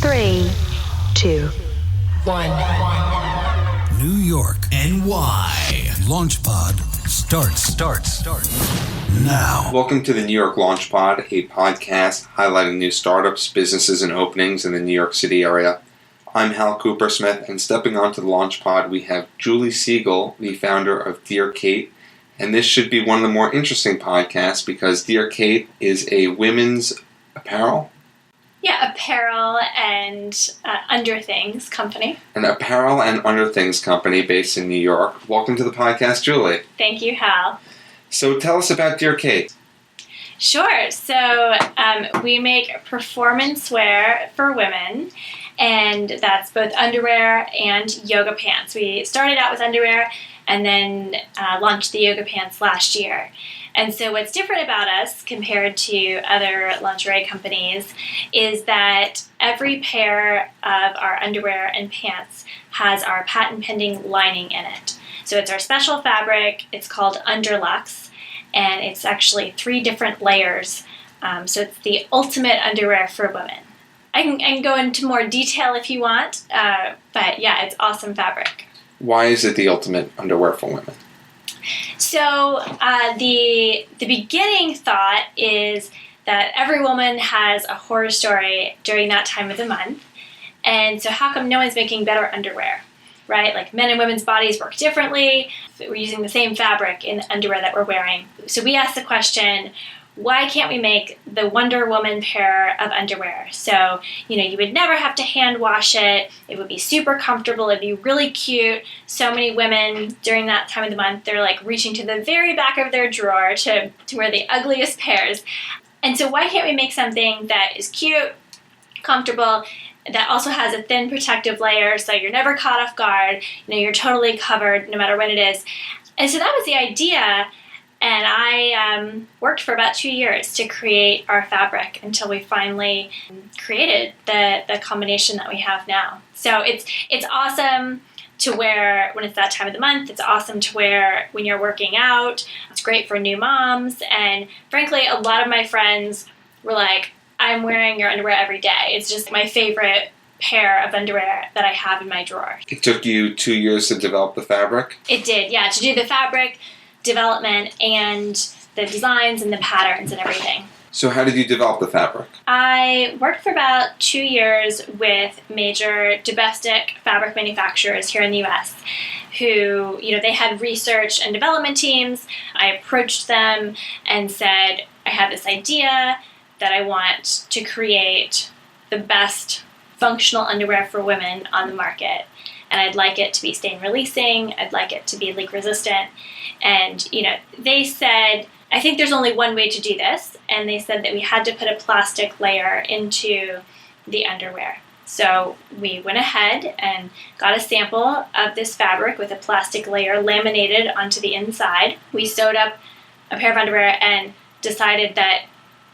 3, 2, 1. New York, NY. LaunchPod starts now. Welcome to the New York LaunchPod, a podcast highlighting new startups, businesses, and openings in the New York City area. I'm Hal Cooper-Smith, and stepping onto the LaunchPod, we have Julie Sygiel, the founder of Dear Kate. And this should be one of the more interesting podcasts because Dear Kate is a women's apparel. Yeah, apparel and underthings company. An apparel and underthings company based in New York. Welcome to the podcast, Julie. Thank you, Hal. So tell us about Dear Kate. Sure. So we make performance wear for women, and that's both underwear and yoga pants. We started out with underwear and then launched the yoga pants last year. And so what's different about us compared to other lingerie companies is that every pair of our underwear and pants has our patent-pending lining in it. So it's our special fabric. It's called UNDERLUX, and it's actually 3 different layers. So it's the ultimate underwear for women. I can go into more detail if you want, but yeah, it's awesome fabric. Why is it the ultimate underwear for women? So the beginning thought is that every woman has a horror story during that time of the month. And so how come no one's making better underwear, right? Like men and women's bodies work differently. We're using the same fabric in the underwear that we're wearing. So we asked the question, why can't we make the Wonder Woman pair of underwear? So, you would never have to hand wash it. It would be super comfortable. It'd be really cute. So many women during that time of the month, they're like reaching to the very back of their drawer to wear the ugliest pairs. And so why can't we make something that is cute, comfortable, that also has a thin protective layer so you're never caught off guard, you're totally covered no matter when it is. And so that was the idea. And I worked for about 2 years to create our fabric until we finally created the combination that we have now. So it's awesome to wear when it's that time of the month. It's awesome to wear when you're working out. It's great for new moms. And frankly, a lot of my friends were like, I'm wearing your underwear every day. It's just my favorite pair of underwear that I have in my drawer. It took you 2 years to develop the fabric? It did, yeah, to do the fabric development and the designs and the patterns and everything. So how did you develop the fabric? I worked for about 2 years with major domestic fabric manufacturers here in the U.S. who, they had research and development teams. I approached them and said, I have this idea that I want to create the best functional underwear for women on the market. And I'd like it to be stain releasing. I'd like it to be leak resistant. And, they said, I think there's only one way to do this. And they said that we had to put a plastic layer into the underwear. So we went ahead and got a sample of this fabric with a plastic layer laminated onto the inside. We sewed up a pair of underwear and decided that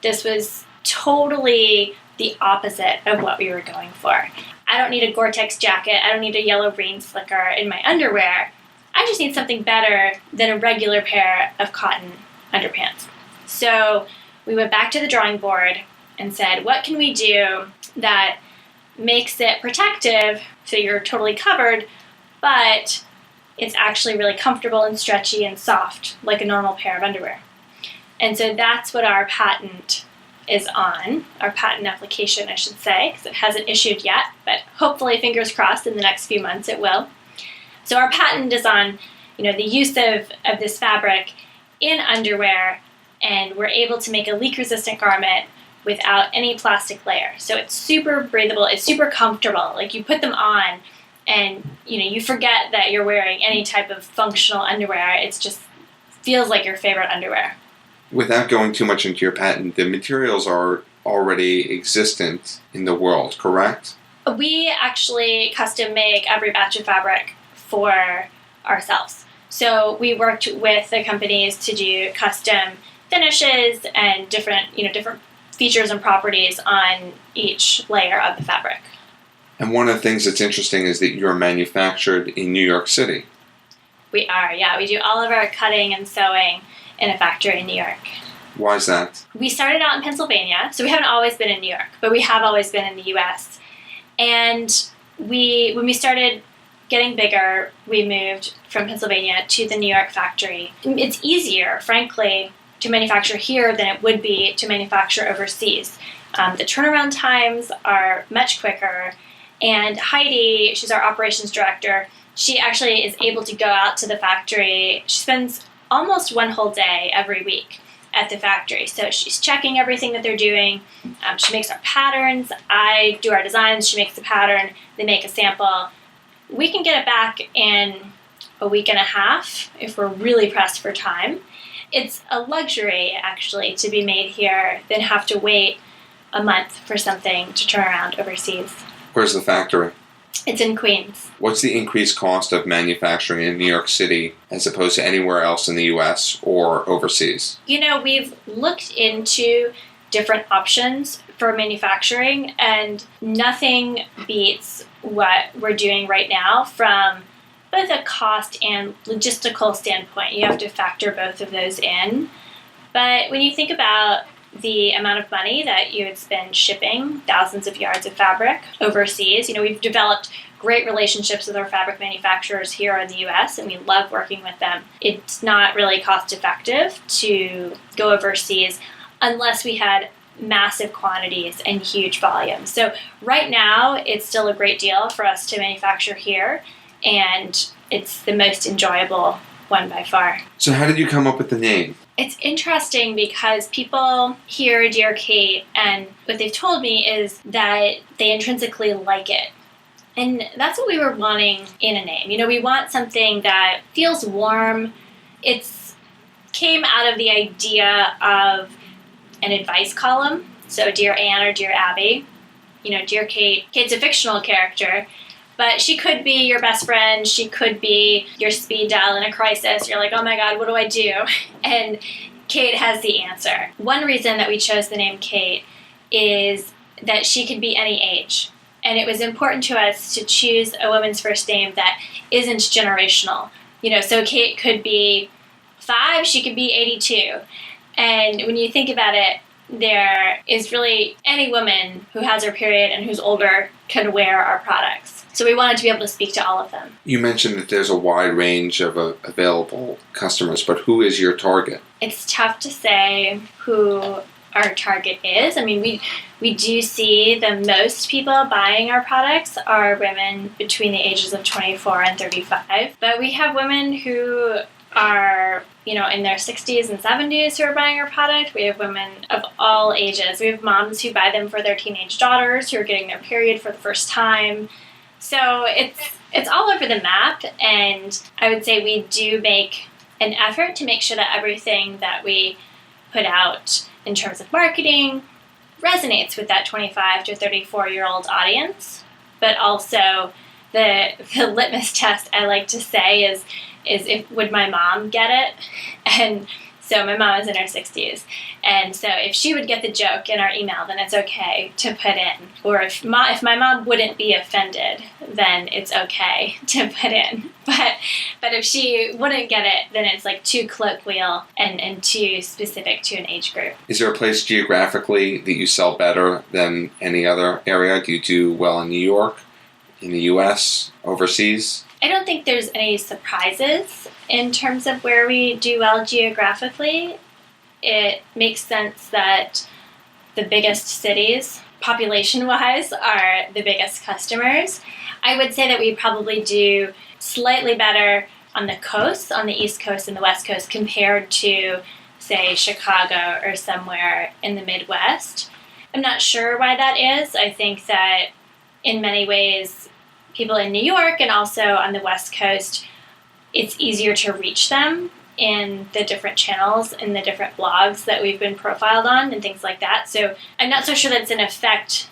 this was totally the opposite of what we were going for. I don't need a Gore-Tex jacket. I don't need a yellow rain slicker in my underwear. I just need something better than a regular pair of cotton underpants. So we went back to the drawing board and said, what can we do that makes it protective so you're totally covered, but it's actually really comfortable and stretchy and soft like a normal pair of underwear? And so that's what our patent is on, our patent application, I should say, because it hasn't issued yet, but hopefully, fingers crossed, in the next few months it will. So our patent is on, the use of this fabric in underwear, and we're able to make a leak-resistant garment without any plastic layer. So it's super breathable, it's super comfortable. Like, you put them on, and, you forget that you're wearing any type of functional underwear. It just feels like your favorite underwear. Without going too much into your patent, the materials are already existent in the world, correct? We actually custom make every batch of fabric for ourselves. So we worked with the companies to do custom finishes and different features and properties on each layer of the fabric. And one of the things that's interesting is that you're manufactured in New York City. We are, yeah. We do all of our cutting and sewing in a factory in New York. Why is that? We started out in Pennsylvania, so we haven't always been in New York, but we have always been in the U.S. And when we started getting bigger, we moved from Pennsylvania to the New York factory. It's easier, frankly, to manufacture here than it would be to manufacture overseas. The turnaround times are much quicker. And Heidi, she's our operations director, she actually is able to go out to the factory. She spends almost one whole day every week at the factory. So she's checking everything that they're doing. She makes our patterns. I do our designs. She makes the pattern. They make a sample. We can get it back in a week and a half if we're really pressed for time. It's a luxury, actually, to be made here than have to wait a month for something to turn around overseas. Where's the factory? It's in Queens. What's the increased cost of manufacturing in New York City as opposed to anywhere else in the U.S. or overseas? We've looked into different options for manufacturing, and nothing beats what we're doing right now from both a cost and logistical standpoint. You have to factor both of those in. But when you think about the amount of money that you would spend shipping thousands of yards of fabric overseas, we've developed great relationships with our fabric manufacturers here in the U.S., and we love working with them. It's not really cost effective to go overseas unless we had massive quantities and huge volumes. So right now, it's still a great deal for us to manufacture here, and it's the most enjoyable one by far. So how did you come up with the name? It's interesting because people hear Dear Kate, and what they've told me is that they intrinsically like it. And that's what we were wanting in a name. We want something that feels warm. It came out of the idea of an advice column. So Dear Anne or Dear Abby. Dear Kate. Kate's a fictional character, but she could be your best friend. She could be your speed dial in a crisis. You're like, oh my God, what do I do? And Kate has the answer. One reason that we chose the name Kate is that she could be any age. And it was important to us to choose a woman's first name that isn't generational. So Kate could be 5, she could be 82. And when you think about it, there is really any woman who has her period and who's older can wear our products. So we wanted to be able to speak to all of them. You mentioned that there's a wide range of available customers, but who is your target? It's tough to say who our target is. We do see the most people buying our products are women between the ages of 24 and 35. But we have women who are, in their 60s and 70s who are buying our product. We have women of all ages. We have moms who buy them for their teenage daughters who are getting their period for the first time. So it's all over the map, and I would say we do make an effort to make sure that everything that we put out in terms of marketing resonates with that 25 to 34-year-old audience. But also the litmus test I like to say is would my mom get it? And so my mom is in her 60s. And so if she would get the joke in our email, then it's okay to put in. Or if my mom wouldn't be offended, then it's okay to put in. But if she wouldn't get it, then it's like too colloquial and too specific to an age group. Is there a place geographically that you sell better than any other area? Do you do well in New York, in the U.S., overseas? I don't think there's any surprises in terms of where we do well geographically. It makes sense that the biggest cities, population-wise, are the biggest customers. I would say that we probably do slightly better on the coast, on the East Coast and the West Coast, compared to, say, Chicago or somewhere in the Midwest. I'm not sure why that is. I think that in many ways, people in New York and also on the West Coast, it's easier to reach them in the different channels and the different blogs that we've been profiled on and things like that. So I'm not so sure that's an effect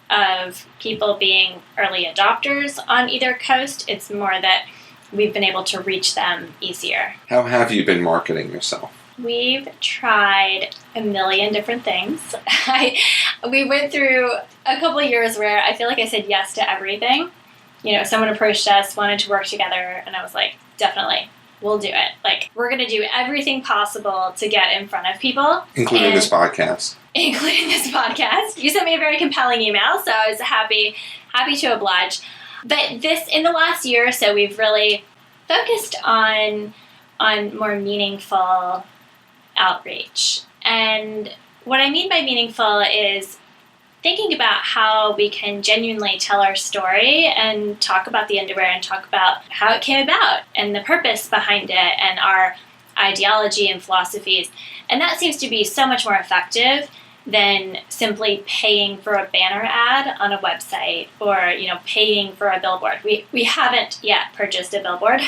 of people being early adopters on either coast. It's more that we've been able to reach them easier. How have you been marketing yourself? We've tried a million different things. We went through a couple of years where I feel like I said yes to everything. Someone approached us, wanted to work together, and I was like, definitely, we'll do it. We're going to do everything possible to get in front of people. Including this podcast. including this podcast. You sent me a very compelling email, so I was happy to oblige. But in the last year or so, we've really focused on more meaningful outreach. And what I mean by meaningful is thinking about how we can genuinely tell our story and talk about the underwear and talk about how it came about and the purpose behind it and our ideology and philosophies. And that seems to be so much more effective than simply paying for a banner ad on a website or, paying for a billboard. We haven't yet purchased a billboard.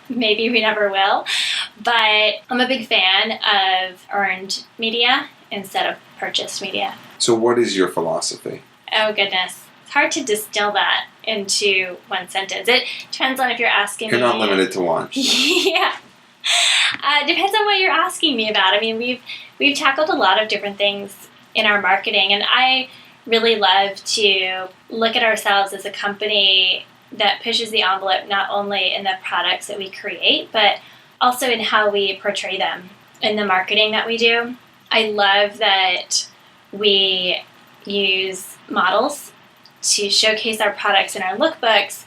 Maybe we never will. But I'm a big fan of earned media instead of purchased media. So what is your philosophy? Oh, goodness. It's hard to distill that into one sentence. It depends on if you're asking me. You're not limited to one. Yeah. Depends on what you're asking me about. I mean, we've tackled a lot of different things in our marketing, and I really love to look at ourselves as a company that pushes the envelope not only in the products that we create, but also in how we portray them in the marketing that we do. I love that we use models to showcase our products in our lookbooks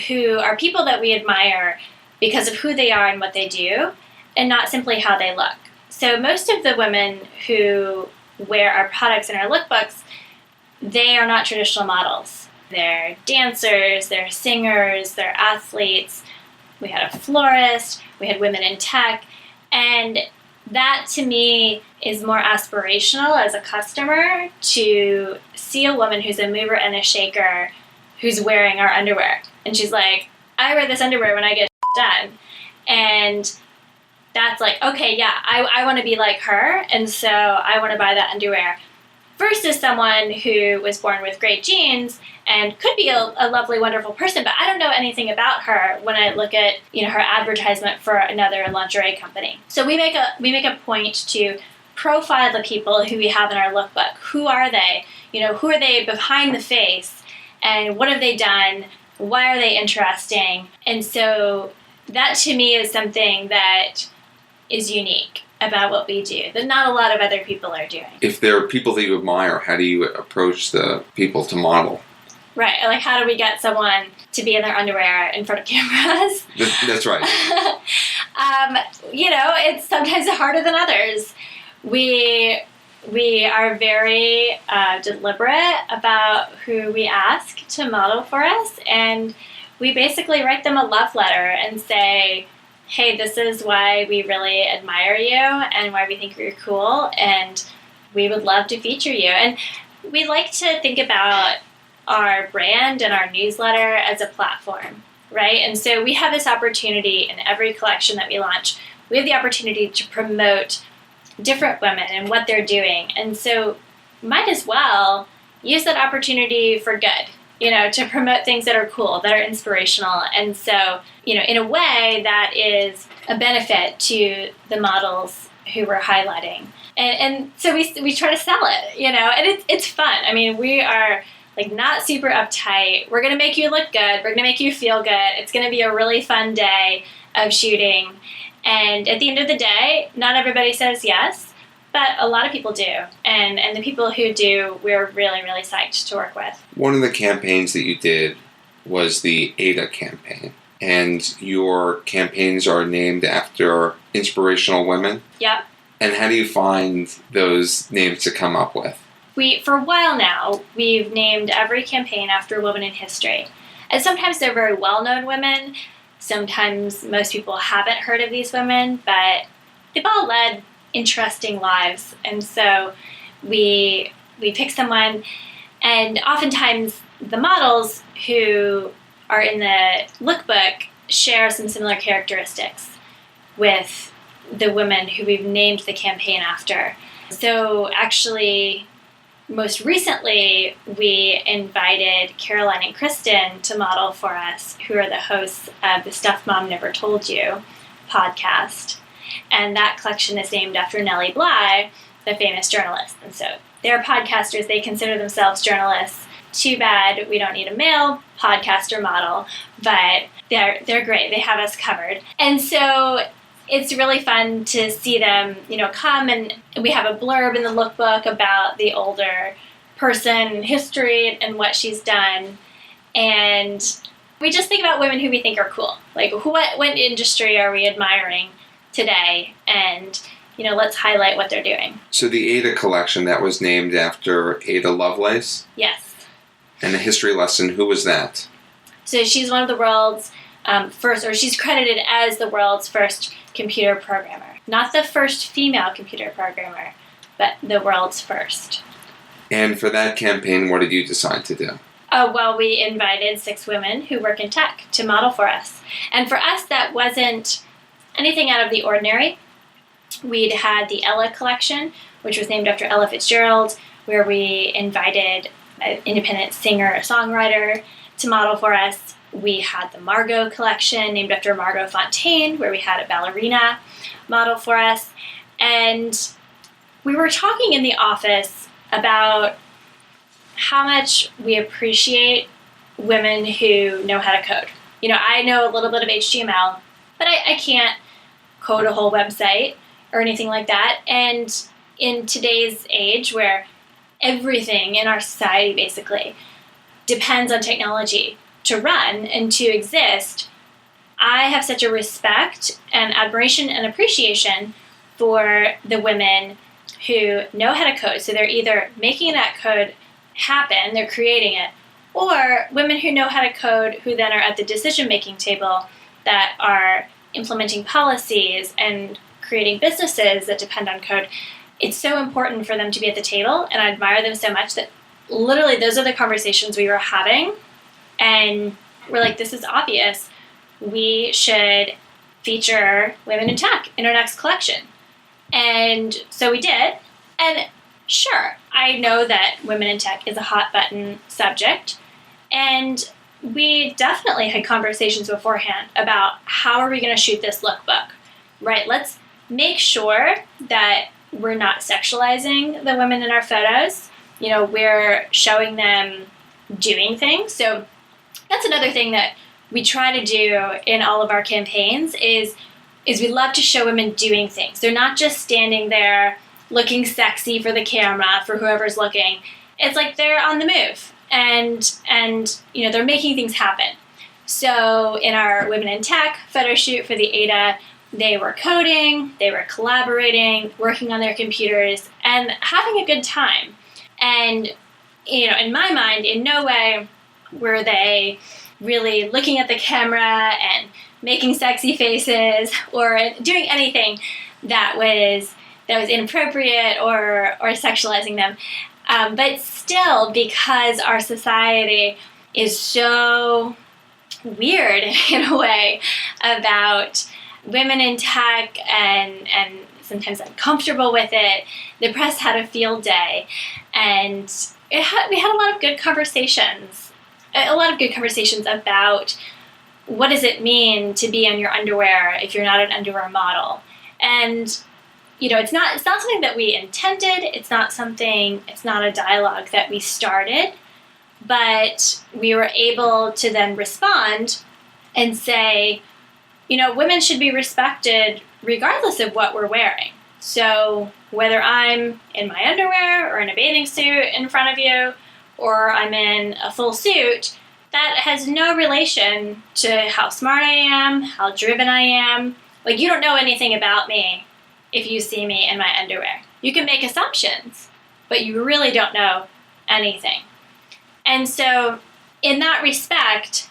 who are people that we admire because of who they are and what they do, and not simply how they look. So most of the women who wear our products in our lookbooks, they are not traditional models. They're dancers, they're singers, they're athletes. We had a florist, we had women in tech, and that to me is more aspirational as a customer to see a woman who's a mover and a shaker who's wearing our underwear. And she's like, I wear this underwear when I get done. And that's like, okay, yeah, I want to be like her, and so I want to buy that underwear. Versus someone who was born with great genes and could be a lovely, wonderful person, but I don't know anything about her when I look at her advertisement for another lingerie company. So we make a point to profile the people who we have in our lookbook. Who are they? Who are they behind the face? And what have they done? Why are they interesting? And so that to me is something that is unique about what we do that not a lot of other people are doing. If there are people that you admire, how do you approach the people to model? Right, like how do we get someone to be in their underwear in front of cameras? That's right. It's sometimes harder than others. We are very deliberate about who we ask to model for us, and we basically write them a love letter and say, hey, this is why we really admire you and why we think you're cool, and we would love to feature you. And we like to think about our brand and our newsletter as a platform, right? And so we have this opportunity in every collection that we launch. We have the opportunity to promote different women and what they're doing. And so might as well use that opportunity for good, to promote things that are cool, that are inspirational. And so, in a way that is a benefit to the models who we're highlighting. And so we try to sell it, and it's fun. I mean, we are not super uptight. We're going to make you look good. We're going to make you feel good. It's going to be a really fun day of shooting. And at the end of the day, not everybody says yes, but a lot of people do. And the people who do, we're really, really psyched to work with. One of the campaigns that you did was the Ada campaign. And your campaigns are named after inspirational women. Yep. And how do you find those names to come up with? For a while now, we've named every campaign after a woman in history. And sometimes they're very well-known women. Sometimes most people haven't heard of these women, but they've all led interesting lives. And so we pick someone, and oftentimes the models who are in the lookbook share some similar characteristics with the women who we've named the campaign after. So actually, most recently, we invited Caroline and Kristen to model for us, who are the hosts of the Stuff Mom Never Told You podcast. And that collection is named after Nellie Bly, the famous journalist. And so they're podcasters. They consider themselves journalists. Too bad we don't need a male podcaster model, but they're great. They have us covered. And so it's really fun to see them, come, and we have a blurb in the lookbook about the older person, history, and what she's done. And we just think about women who we think are cool. Like, what industry are we admiring today? And, let's highlight what they're doing. So the Ada collection, that was named after Ada Lovelace? Yes. And a history lesson, who was that? So she's one of the world's first, or she's credited as the world's first computer programmer. Not the first female computer programmer, but the world's first. And for that campaign, what did you decide to do? Well, we invited 6 women who work in tech to model for us. And for us, that wasn't anything out of the ordinary. We'd had the Ella Collection, which was named after Ella Fitzgerald, where we invited an independent singer-songwriter to model for us. We had the Margot Collection, named after Margot Fontaine, where we had a ballerina model for us. And we were talking in the office about how much we appreciate women who know how to code. I know a little bit of HTML, but I can't code a whole website or anything like that. And in today's age, where everything in our society basically depends on technology to run and to exist, I have such a respect and admiration and appreciation for the women who know how to code. So they're either making that code happen, they're creating it, or women who know how to code who then are at the decision-making table that are implementing policies and creating businesses that depend on code. It's so important for them to be at the table, and I admire them so much that literally those are the conversations we were having. And we're like, this is obvious. We should feature women in tech in our next collection. And so we did. And sure, I know that women in tech is a hot button subject. And we definitely had conversations beforehand about how are we going to shoot this lookbook, right? Let's make sure that we're not sexualizing the women in our photos. We're showing them doing things. So that's another thing that we try to do in all of our campaigns is we love to show women doing things. They're not just standing there looking sexy for the camera, for whoever's looking. It's like they're on the move and they're making things happen. So in our Women in Tech photo shoot for the Ada, they were coding, they were collaborating, working on their computers, and having a good time. And, in my mind, in no way were they really looking at the camera and making sexy faces or doing anything that was inappropriate or sexualizing them. But still, because our society is so weird in a way about women in tech and sometimes uncomfortable with it, the press had a field day, and we had a lot of good conversations about what does it mean to be in your underwear if you're not an underwear model. And it's not something that we intended. It's not a dialogue that we started, but we were able to then respond and say, women should be respected regardless of what we're wearing. So whether I'm in my underwear or in a bathing suit in front of you, or I'm in a full suit, that has no relation to how smart I am, how driven I am. Like, you don't know anything about me if you see me in my underwear. You can make assumptions, but you really don't know anything. And so in that respect,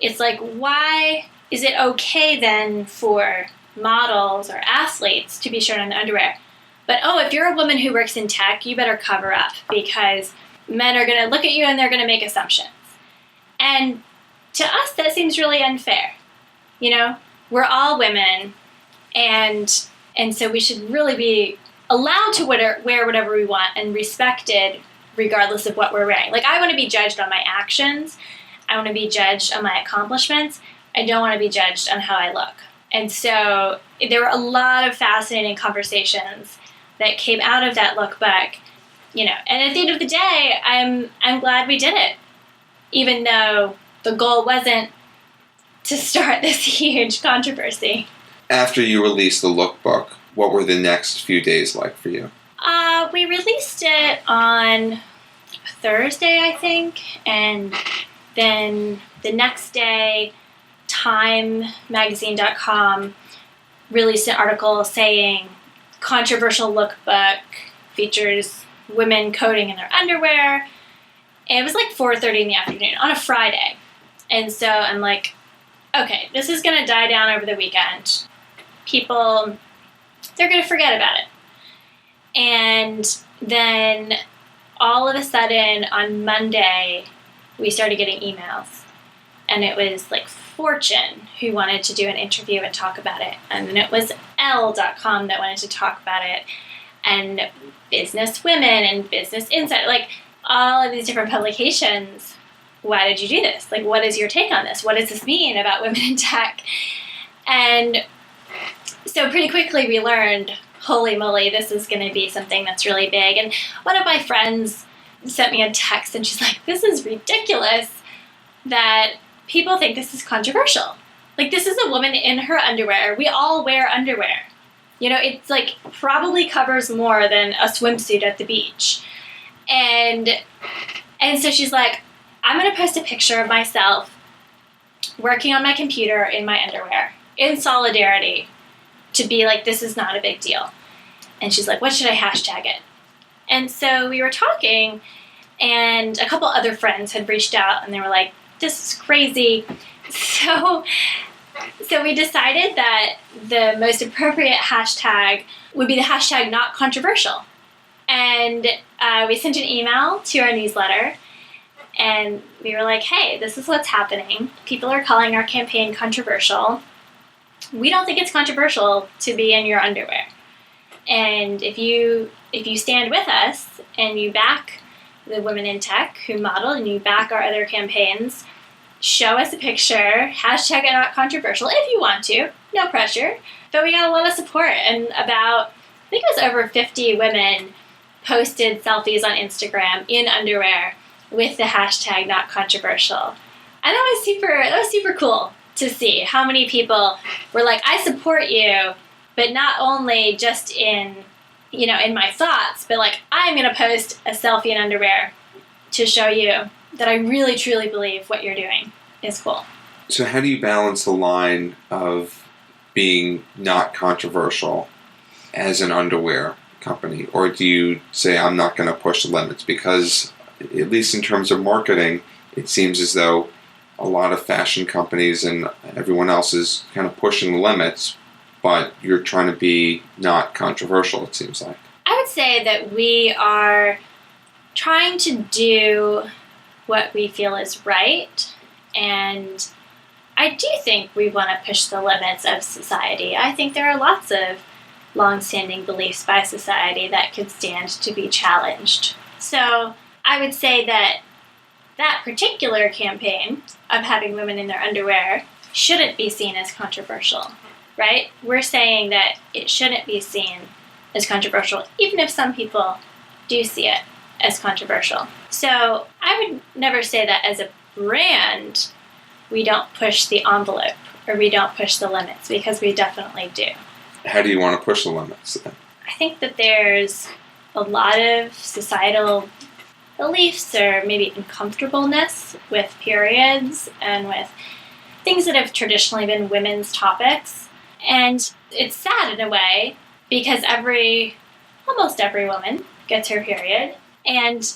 it's like, why is it okay then for models or athletes to be shown in the underwear? But, if you're a woman who works in tech, you better cover up because men are going to look at you and they're going to make assumptions. And to us, that seems really unfair. We're all women, and so we should really be allowed to wear whatever we want and respected regardless of what we're wearing. Like, I want to be judged on my actions. I want to be judged on my accomplishments. I don't want to be judged on how I look. And so there were a lot of fascinating conversations that came out of that lookbook, and at the end of the day, I'm glad we did it, even though the goal wasn't to start this huge controversy. After you released the lookbook, what were the next few days like for you? We released it on Thursday, I think, and then the next day, TimeMagazine.com released an article saying controversial lookbook features women coding in their underwear. And it was like 4:30 in the afternoon on a Friday. And so I'm like, okay, this is going to die down over the weekend. People, they're going to forget about it. And then all of a sudden on Monday, we started getting emails. And it was like Fortune who wanted to do an interview and talk about it. And then it was Elle.com that wanted to talk about it. And Business Women and Business Insight, like all of these different publications. Why did you do this? Like, what is your take on this? What does this mean about women in tech? And so pretty quickly we learned, holy moly, this is going to be something that's really big. And one of my friends sent me a text and she's like, this is ridiculous that people think this is controversial. Like, this is a woman in her underwear. We all wear underwear. You know, it's like probably covers more than a swimsuit at the beach. And so she's like, I'm going to post a picture of myself working on my computer in my underwear in solidarity to be like, this is not a big deal. And she's like, what should I hashtag it? And so we were talking, and a couple other friends had reached out, and they were like, this is crazy. So we decided that the most appropriate hashtag would be the hashtag not controversial. And we sent an email to our newsletter, and we were like, hey, this is what's happening. People are calling our campaign controversial. We don't think it's controversial to be in your underwear. And if you stand with us and you back the women in tech who model and you back our other campaigns, show us a picture, hashtag it not controversial if you want to, no pressure. But we got a lot of support, and about, I think it was over 50 women posted selfies on Instagram in underwear with the hashtag not controversial. And that was super cool to see how many people were like, I support you, but not only just in my thoughts, but like, I'm going to post a selfie in underwear to show you that I really, truly believe what you're doing is cool. So how do you balance the line of being not controversial as an underwear company? Or do you say, I'm not going to push the limits? Because at least in terms of marketing, it seems as though a lot of fashion companies and everyone else is kind of pushing the limits, but you're trying to be not controversial, it seems like. I would say that we are trying to do what we feel is right, and I do think we want to push the limits of society. I think there are lots of long-standing beliefs by society that could stand to be challenged. So I would say that that particular campaign of having women in their underwear shouldn't be seen as controversial, right? We're saying that it shouldn't be seen as controversial, even if some people do see it as controversial. So I would never say that as a brand, we don't push the envelope or we don't push the limits, because we definitely do. How do you want to push the limits then? I think that there's a lot of societal beliefs or maybe uncomfortableness with periods and with things that have traditionally been women's topics. And it's sad in a way, because almost every woman gets her period, and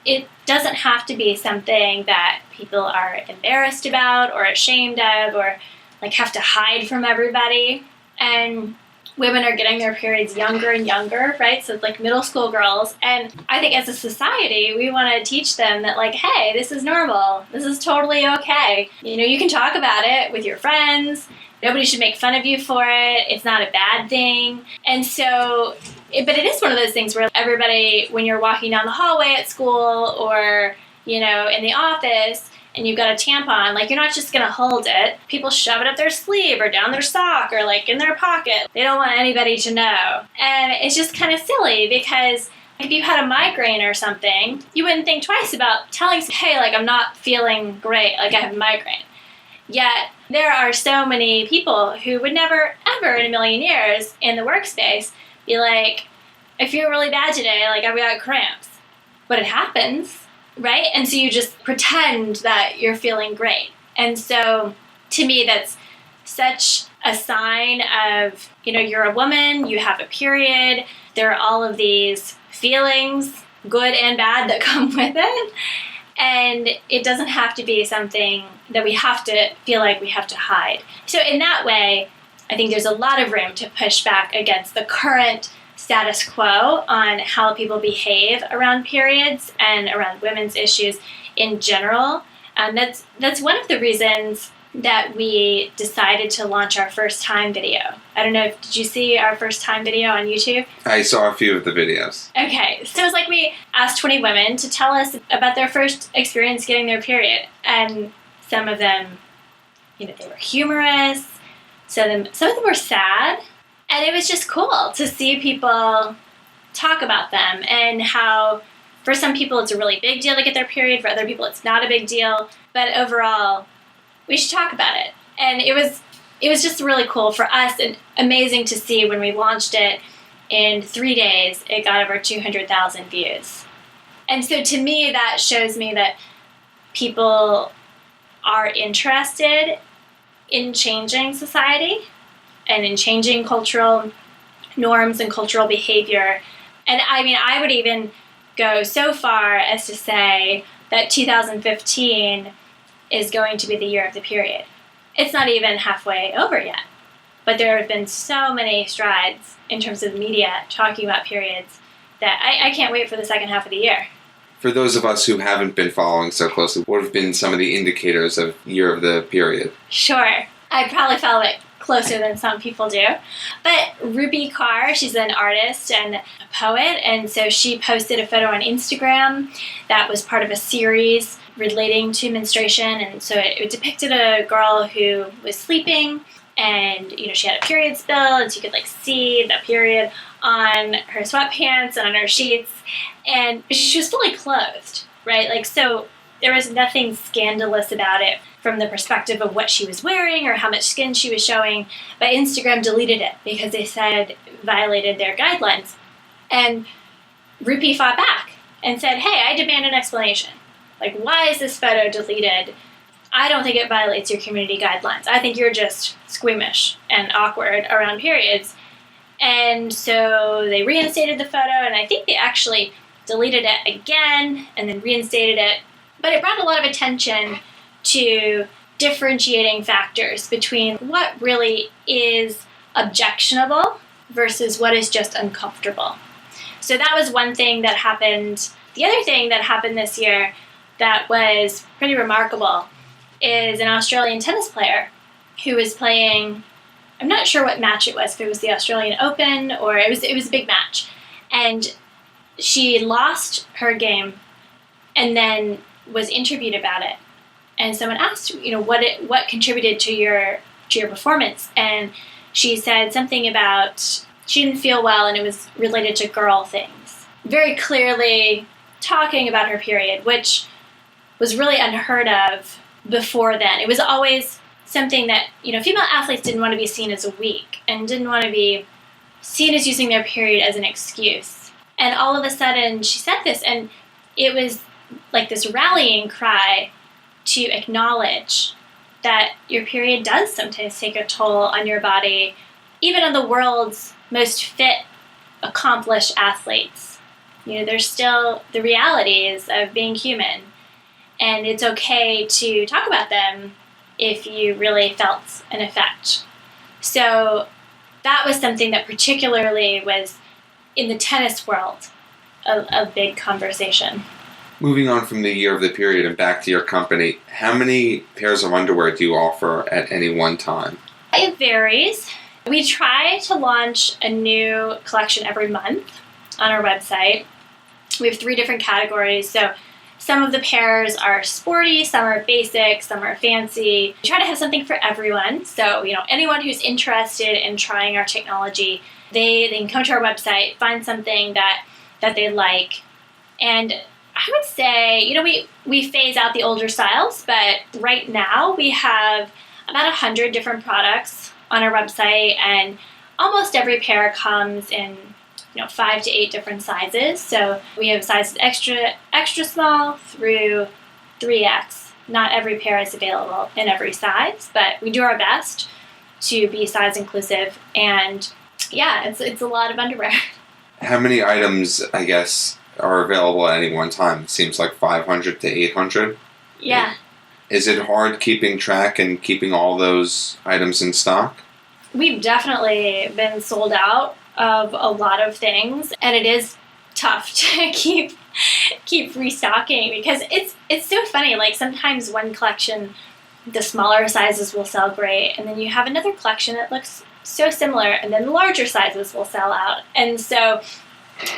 it doesn't have to be something that people are embarrassed about or ashamed of or like have to hide from everybody. And women are getting their periods younger and younger, right? So it's like middle school girls. And I think as a society, we want to teach them that, like, hey, this is normal. This is totally okay. You can talk about it with your friends. Nobody should make fun of you for it. It's not a bad thing. And so, but it is one of those things where everybody, when you're walking down the hallway at school or, in the office, and you've got a tampon, like, you're not just going to hold it. People shove it up their sleeve or down their sock or, like, in their pocket. They don't want anybody to know. And it's just kind of silly, because if you had a migraine or something, you wouldn't think twice about telling someone, hey, like, I'm not feeling great, like, I have a migraine. Yet there are so many people who would never, ever in a million years in the workspace be like, I feel really bad today, like I've got cramps. But it happens, right? And so you just pretend that you're feeling great. And so to me, that's such a sign of, you're a woman, you have a period, there are all of these feelings, good and bad, that come with it. And it doesn't have to be something that we have to feel like we have to hide. So in that way, I think there's a lot of room to push back against the current status quo on how people behave around periods and around women's issues in general. That's one of the reasons that we decided to launch our first time video. I don't know, did you see our first time video on YouTube? I saw a few of the videos. Okay, so it's like we asked 20 women to tell us about their first experience getting their period. And some of them, they were humorous. Some of them were sad. And it was just cool to see people talk about them and how for some people it's a really big deal to get their period. For other people it's not a big deal. But overall, we should talk about it. And it was just really cool for us and amazing to see when we launched it. In 3 days, it got over 200,000 views. And so to me, that shows me that people are interested in changing society and in changing cultural norms and cultural behavior. And I would even go so far as to say that 2015 is going to be the year of the period. It's not even halfway over yet, but there have been so many strides in terms of media talking about periods that I can't wait for the second half of the year. For those of us who haven't been following so closely, what have been some of the indicators of year of the period? Sure. I probably follow it closer than some people do. But Rupi Kaur, she's an artist and a poet, and so she posted a photo on Instagram that was part of a series relating to menstruation, and so it depicted a girl who was sleeping, and she had a period spill, and so you could see the period on her sweatpants and on her sheets, and she was fully clothed, right? So there was nothing scandalous about it from the perspective of what she was wearing or how much skin she was showing, but Instagram deleted it because they said it violated their guidelines. And Rupi fought back and said, hey, I demand an explanation. Why is this photo deleted? I don't think it violates your community guidelines. I think you're just squeamish and awkward around periods. And so they reinstated the photo, and I think they actually deleted it again and then reinstated it. But it brought a lot of attention to differentiating factors between what really is objectionable versus what is just uncomfortable. So that was one thing that happened. The other thing that happened this year that was pretty remarkable is an Australian tennis player who was playing, I'm not sure what match it was, if it was the Australian Open or it was a big match. And she lost her game and then was interviewed about it. And someone asked, what contributed to your performance? And she said something about she didn't feel well and it was related to girl things. Very clearly talking about her period, which was really unheard of before then. It was always something that, female athletes didn't want to be seen as weak and didn't want to be seen as using their period as an excuse. And all of a sudden she said this, and it was like this rallying cry to acknowledge that your period does sometimes take a toll on your body, even on the world's most fit, accomplished athletes. There's still the realities of being human. And it's okay to talk about them if you really felt an effect. So that was something that particularly was in the tennis world a big conversation. Moving on from the year of the period and back to your company, how many pairs of underwear do you offer at any one time? It varies. We try to launch a new collection every month on our website. We have 3 different categories. So some of the pairs are sporty, some are basic, some are fancy. We try to have something for everyone. So, anyone who's interested in trying our technology, they can come to our website, find something that they like. And I would say, we phase out the older styles, but right now we have about 100 different products on our website, and almost every pair comes in 5 to 8 different sizes. So we have sizes extra small through 3X. Not every pair is available in every size, but we do our best to be size inclusive. And yeah, it's a lot of underwear. How many items, I guess, are available at any one time? It seems like 500 to 800. Yeah. Is it hard keeping track and keeping all those items in stock? We've definitely been sold out of a lot of things, and it is tough to keep restocking because it's so funny. Like sometimes one collection, the smaller sizes will sell great, and then you have another collection that looks so similar, and then the larger sizes will sell out. And so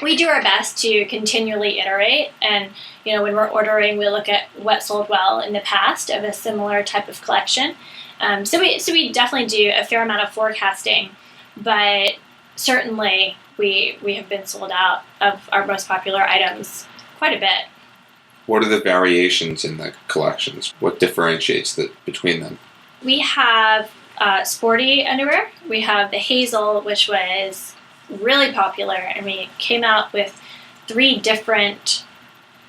we do our best to continually iterate, and when we're ordering, we look at what sold well in the past of a similar type of collection. So we definitely do a fair amount of forecasting, but certainly we have been sold out of our most popular items quite a bit. What are the variations in the collections? What differentiates between them? We have sporty underwear. We have the Hazel, which was really popular, and we came out with 3 different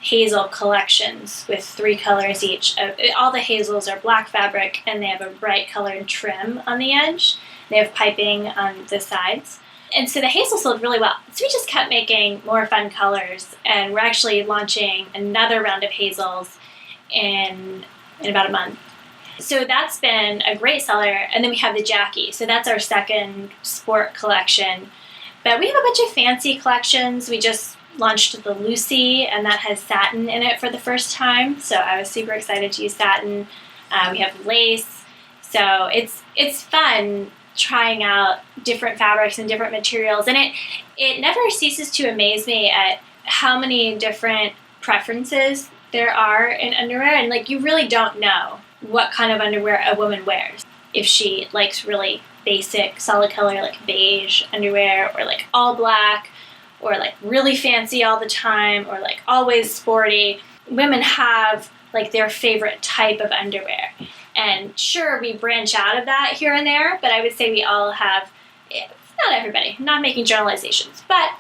Hazel collections with 3 colors each. All the Hazels are black fabric, and they have a bright colored trim on the edge. They have piping on the sides. And so the Hazel sold really well. So we just kept making more fun colors, and we're actually launching another round of Hazels in about a month. So that's been a great seller. And then we have the Jackie. So that's our second sport collection. But we have a bunch of fancy collections. We just launched the Lucy, and that has satin in it for the first time. So I was super excited to use satin. We have lace. So it's fun trying out different fabrics and different materials. And it never ceases to amaze me at how many different preferences there are in underwear. And like, you really don't know what kind of underwear a woman wears. If she likes really basic solid color like beige underwear, or like all black, or like really fancy all the time, or like always sporty. Women have like their favorite type of underwear. And sure, we branch out of that here and there, but I would say we all have, not everybody, not making generalizations, but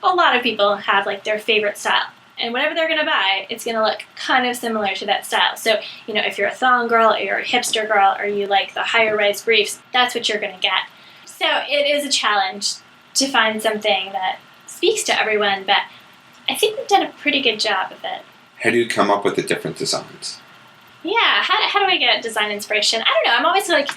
a lot of people have like their favorite style. And whatever they're going to buy, it's going to look kind of similar to that style. So, if you're a thong girl, or you're a hipster girl, or you like the higher rise briefs, that's what you're going to get. So it is a challenge to find something that speaks to everyone, but I think we've done a pretty good job of it. How do you come up with the different designs? Yeah, how do I get design inspiration? I don't know. I'm always like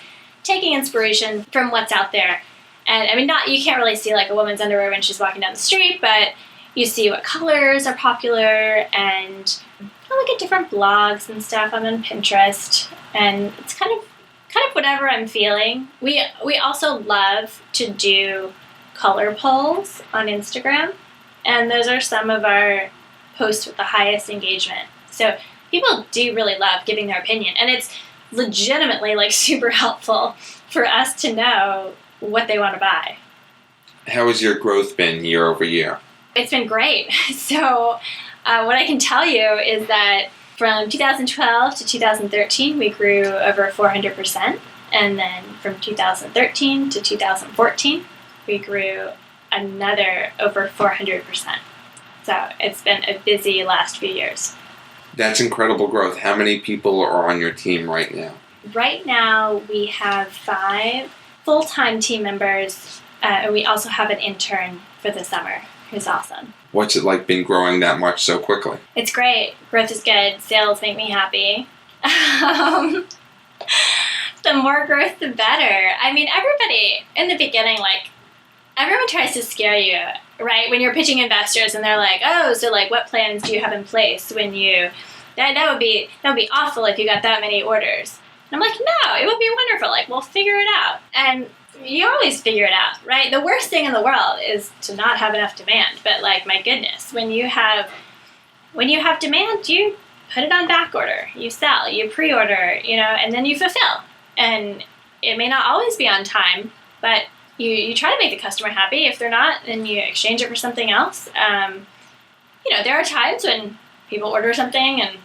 taking inspiration from what's out there. And I mean, you can't really see like a woman's underwear when she's walking down the street, but you see what colors are popular, and I look at different blogs and stuff. I'm on Pinterest, and it's kind of whatever I'm feeling. We also love to do color polls on Instagram, and those are some of our posts with the highest engagement. So people do really love giving their opinion, and it's legitimately like super helpful for us to know what they want to buy. How has your growth been year over year? It's been great. So what I can tell you is that from 2012 to 2013, we grew over 400%. And then from 2013 to 2014, we grew another over 400%. So it's been a busy last few years. That's incredible growth. How many people are on your team right now? Right now, we have 5 full-time team members, and we also have an intern for the summer who's awesome. What's it like being growing that much so quickly? It's great. Growth is good. Sales make me happy. The more growth, the better. I mean, everybody, in the beginning, like, everyone tries to scare you, right? When you're pitching investors and they're like, oh, so like what plans do you have in place when you, that would be awful if you got that many orders. And I'm like, no, it would be wonderful. Like, we'll figure it out. And you always figure it out, right? The worst thing in the world is to not have enough demand. But like, my goodness, when you have demand, you put it on back order, you sell, you pre-order, and then you fulfill. And it may not always be on time, but you try to make the customer happy. If they're not, then you exchange it for something else. There are times when people order something and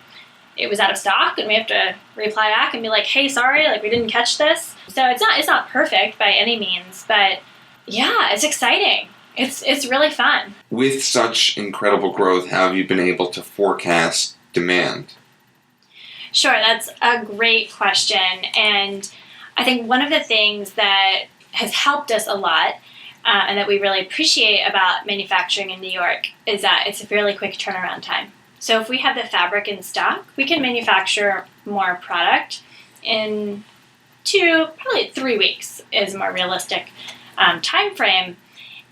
it was out of stock, and we have to reply back and be like, hey, sorry, like, we didn't catch this. So it's not perfect by any means, but yeah, it's exciting. It's really fun. With such incredible growth, how have you been able to forecast demand? Sure, that's a great question. And I think one of the things that has helped us a lot and that we really appreciate about manufacturing in New York is that it's a fairly quick turnaround time. So if we have the fabric in stock, we can manufacture more product in 2, probably 3 weeks is a more realistic time frame.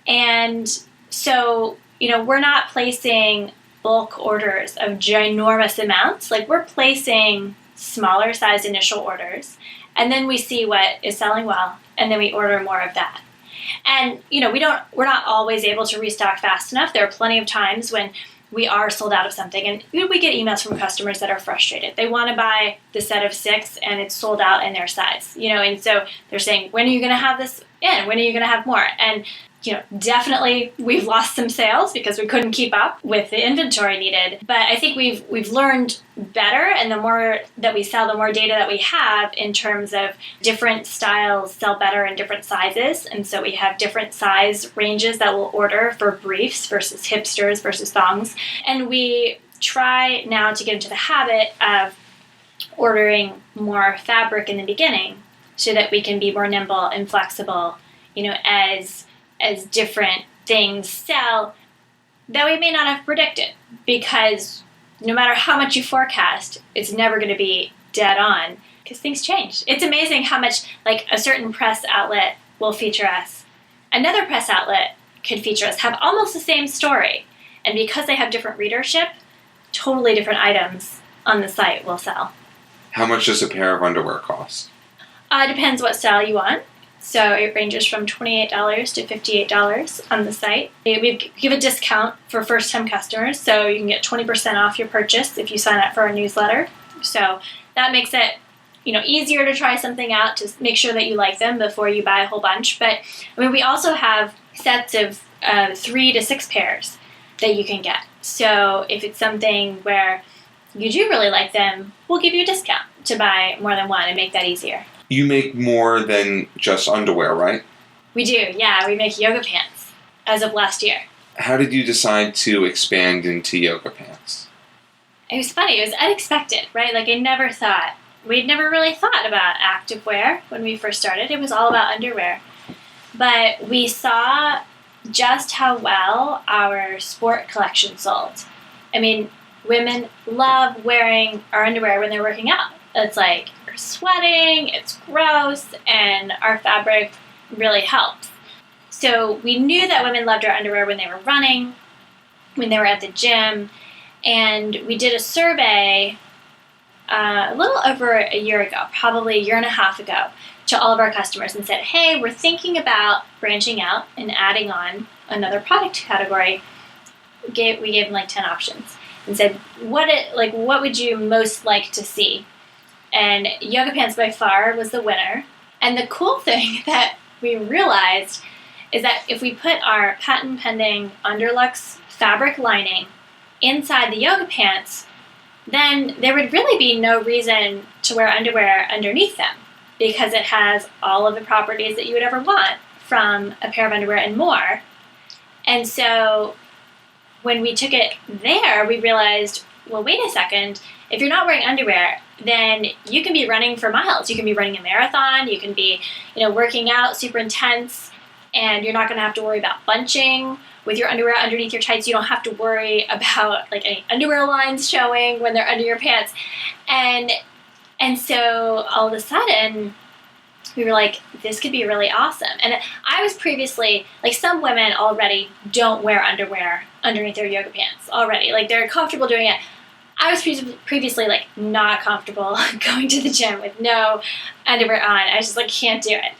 And so, we're not placing bulk orders of ginormous amounts. Like, we're placing smaller sized initial orders, and then we see what is selling well, and then we order more of that. And, we're not always able to restock fast enough. There are plenty of times when we are sold out of something, and we get emails from customers that are frustrated. They want to buy the set of 6 and it's sold out in their size, and so they're saying, when are you going to have this in? When are you going to have more? And definitely we've lost some sales because we couldn't keep up with the inventory needed. But I think we've learned better, and the more that we sell, the more data that we have in terms of different styles sell better in different sizes. And so we have different size ranges that we'll order for briefs versus hipsters versus thongs. And we try now to get into the habit of ordering more fabric in the beginning so that we can be more nimble and flexible, as different things sell that we may not have predicted, because no matter how much you forecast, it's never going to be dead on because things change. It's amazing how much, like, a certain press outlet will feature us. Another press outlet could feature us, have almost the same story. And because they have different readership, totally different items on the site will sell. How much does a pair of underwear cost? Depends what style you want. So it ranges from $28 to $58 on the site. We give a discount for first-time customers, so you can get 20% off your purchase if you sign up for our newsletter. So that makes it, easier to try something out, to make sure that you like them before you buy a whole bunch. But we also have sets of 3 to 6 pairs that you can get. So if it's something where you do really like them, we'll give you a discount to buy more than one and make that easier. You make more than just underwear, right? We do, yeah. We make yoga pants as of last year. How did you decide to expand into yoga pants? It was funny. It was unexpected, right? Like, we'd never really thought about activewear when we first started. It was all about underwear. But we saw just how well our sport collection sold. I mean, women love wearing our underwear when they're working out. It's like, we're sweating, it's gross, and our fabric really helps. So we knew that women loved our underwear when they were running, when they were at the gym, and we did a survey a little over a year ago, probably a year and a half ago, to all of our customers and said, hey, we're thinking about branching out and adding on another product category. We gave them like 10 options and said, what would you most like to see? And yoga pants by far was the winner. And the cool thing that we realized is that if we put our patent-pending UNDERLUX fabric lining inside the yoga pants, then there would really be no reason to wear underwear underneath them, because it has all of the properties that you would ever want from a pair of underwear and more. And so when we took it there, we realized, well, wait a second, if you're not wearing underwear, then you can be running for miles. You can be running a marathon. You can be, working out super intense, and you're not going to have to worry about bunching with your underwear underneath your tights. You don't have to worry about any underwear lines showing when they're under your pants. And so all of a sudden, we were like, this could be really awesome. And I was previously, some women already don't wear underwear underneath their yoga pants already. They're comfortable doing it. I was previously not comfortable going to the gym with no underwear on. I was just can't do it.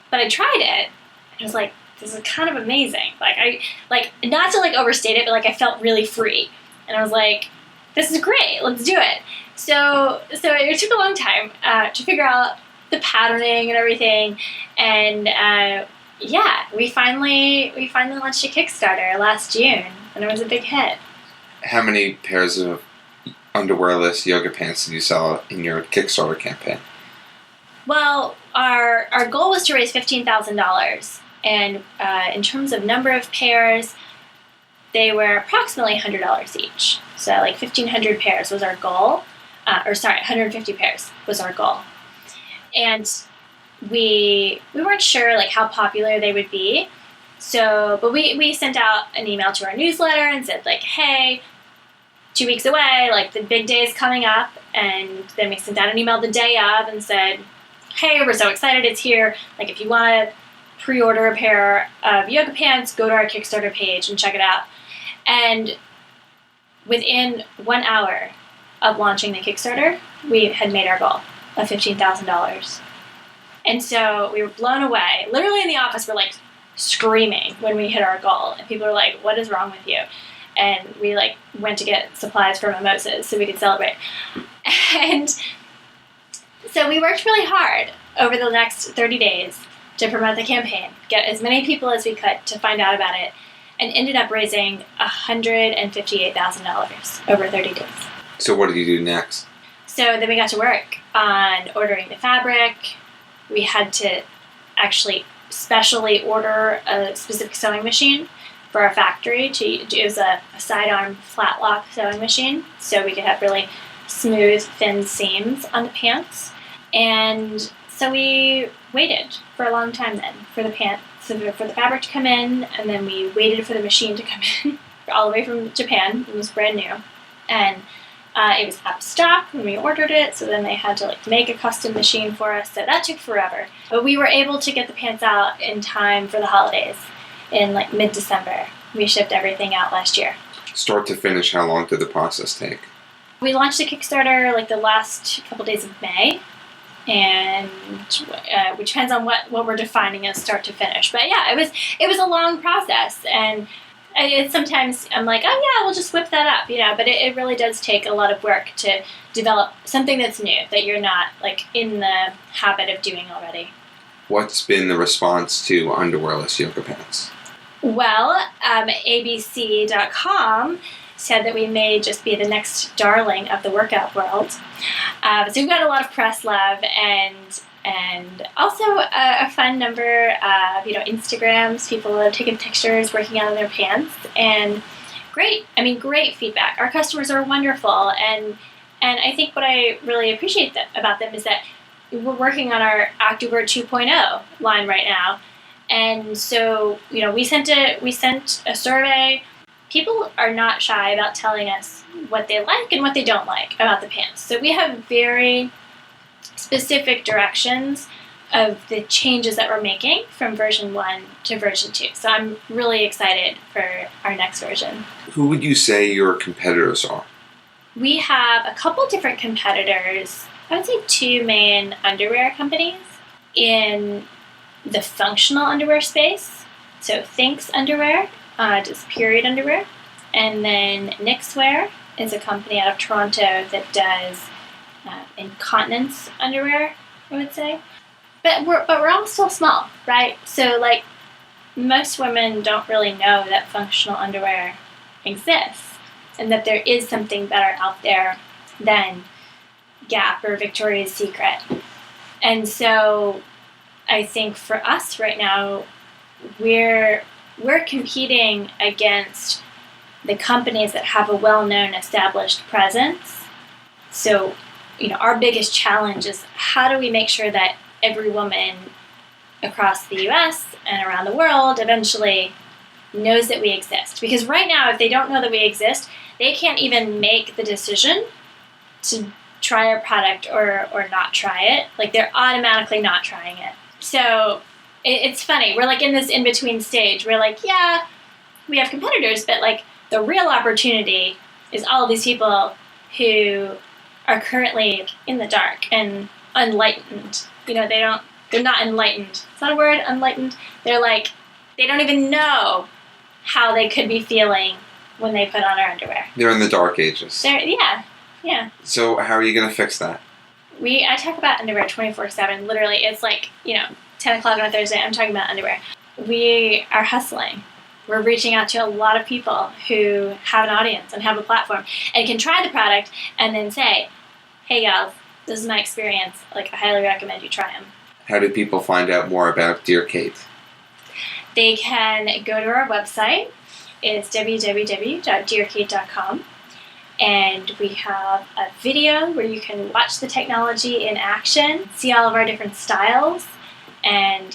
But I tried it, and I was like, this is kind of amazing. Not to overstate it, but I felt really free. And I was like, this is great. Let's do it. So it took a long time to figure out the patterning and everything. And we finally launched a Kickstarter last June, and it was a big hit. How many pairs of underwearless yoga pants did you sell in your Kickstarter campaign? Well, our goal was to raise $15,000, and in terms of number of pairs, they were approximately $100 each. So like 1,500 pairs was our goal, 150 pairs was our goal, and we weren't sure like how popular they would be. So, but we sent out an email to our newsletter and said like, hey, 2 weeks away, like the big day is coming up, and then we sent out an email the day of and said, hey, we're so excited it's here. Like if you want to pre-order a pair of yoga pants, go to our Kickstarter page and check it out. And within 1 hour of launching the Kickstarter, we had made our goal of $15,000. And so we were blown away. Literally in the office, we're like screaming when we hit our goal. And people were like, what is wrong with you? And we like went to get supplies for mimosas so we could celebrate. And so we worked really hard over the next 30 days to promote the campaign, get as many people as we could to find out about it, and ended up raising $158,000 over 30 days. So what did you do next? So then we got to work on ordering the fabric. We had to actually specially order a specific sewing machine for our factory. It was a sidearm flat lock sewing machine, so we could have really smooth, thin seams on the pants. And so we waited for a long time then for the fabric to come in, and then we waited for the machine to come in all the way from Japan. It was brand new, and it was out of stock when we ordered it, so then they had to like make a custom machine for us, so that took forever. But we were able to get the pants out in time for the holidays in like mid-December. We shipped everything out last year. Start to finish, how long did the process take? We launched the Kickstarter like the last couple days of May, and which depends on what we're defining as start to finish. But yeah, it was a long process, and sometimes I'm like, oh yeah, we'll just whip that up, but it really does take a lot of work to develop something that's new, that you're not like in the habit of doing already. What's been the response to underwearless yoga pants? Well, ABC.com said that we may just be the next darling of the workout world. So we've got a lot of press love and also a fun number of Instagrams. People have taken pictures working out in their pants, and great feedback. Our customers are wonderful, and I think what I really appreciate about them is that we're working on our activewear 2.0 line right now, and so we sent a survey. People are not shy about telling us what they like and what they don't like about the pants. So we have very specific directions of the changes that we're making from version 1 to version 2. So I'm really excited for our next version. Who would you say your competitors are? We have a couple different competitors. I would say 2 main underwear companies in the functional underwear space. So Thinx Underwear does period underwear, and then Knixwear is a company out of Toronto that does incontinence underwear, I would say. But we're all still small, right? So like most women don't really know that functional underwear exists, and that there is something better out there than Gap or Victoria's Secret. And so I think for us right now, we're competing against the companies that have a well-known established presence. So, our biggest challenge is how do we make sure that every woman across the US and around the world eventually knows that we exist? Because right now, if they don't know that we exist, they can't even make the decision to try our product or not try it. Like, they're automatically not trying it. So it's funny. We're like in this in-between stage. We're like, yeah, we have competitors, but like the real opportunity is all of these people who are currently in the dark and unenlightened. They're not enlightened. Is that a word? Unenlightened? They're like, they don't even know how they could be feeling when they put on our underwear. They're in the dark ages. Yeah. So how are you going to fix that? I talk about underwear 24/7. Literally, it's like, 10 o'clock on a Thursday, I'm talking about underwear. We are hustling we're reaching out to a lot of people who have an audience and have a platform and can try the product and then say, hey, gals, this is my experience. Like, I highly recommend you try them. How do people find out more about Dear Kate? They can go to our website. It's www.dearkate.com. And we have a video where you can watch the technology in action, see all of our different styles, and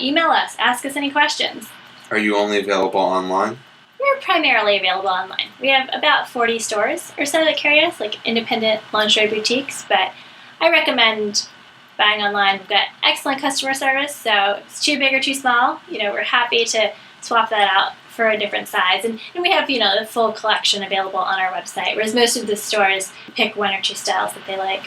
email us, ask us any questions. Are you only available online? We're primarily available online. We have about 40 stores or so that carry us, like independent lingerie boutiques, but I recommend buying online. We've got excellent customer service, so if it's too big or too small, we're happy to swap that out for a different size. And we have, the full collection available on our website, whereas most of the stores pick one or two styles that they like.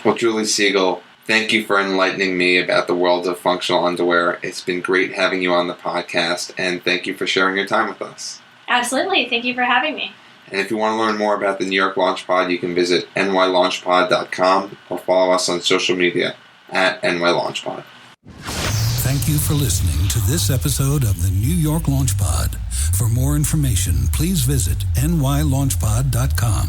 Well, Julie Sygiel, thank you for enlightening me about the world of functional underwear. It's been great having you on the podcast, and thank you for sharing your time with us. Absolutely. Thank you for having me. And if you want to learn more about the New York Launchpod, you can visit nylaunchpod.com or follow us on social media at nylaunchpod. Thank you for listening to this episode of the New York Launchpod. For more information, please visit nylaunchpod.com.